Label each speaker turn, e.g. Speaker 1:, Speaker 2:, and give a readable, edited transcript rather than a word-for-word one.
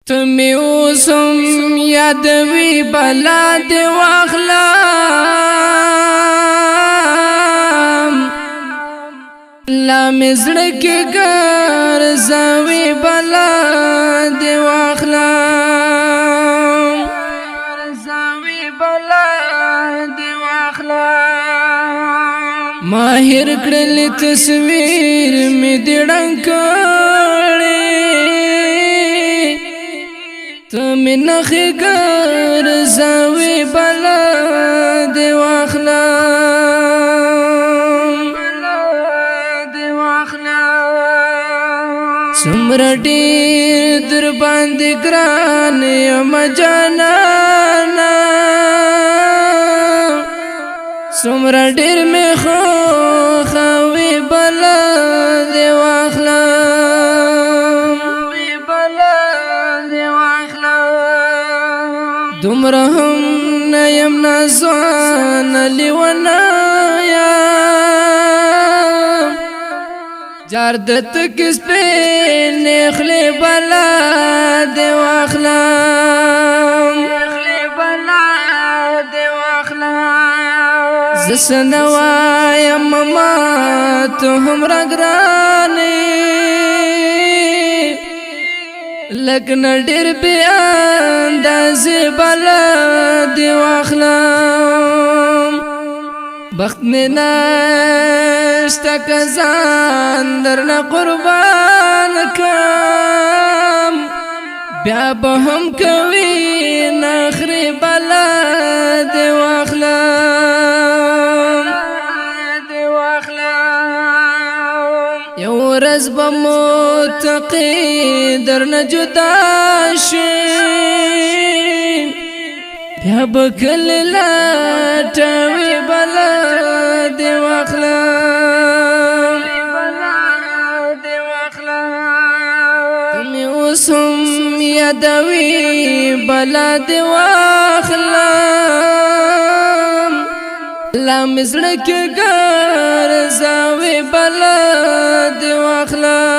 Speaker 1: تمی اوسم یادوی بلا دی واخلام لا مزړکی ګرځوي بلا دی واخلام ګرځوي بلا دی واخلام ماهر کړل تصویر می دړنګ تمی نخی ګرځوي بلا دی واخلام څومره ډېر در باندې ګران یم جانانا څومره ډېر مې خوښوي بلا دی واخلام دومره هم نه یم نازوانه لیونه یم جار د تک سپینې خولې بلا دی واخلام زه څه نه وایم ما ته هومره ګرانې لږ نه ډېر بې اندازې بلا دی واخلم بخت مې نشته که ځان درنه قربان کړم بیا به هم کوي نخرې بلا دی واخلم یو ورځ به متقي درنه جدا شي بیا به کله لټوي بلا دی واخلم تمی اوسم یادوي بلا دی واخلم لا مزړه کې ګرځوي بلا دی واخلم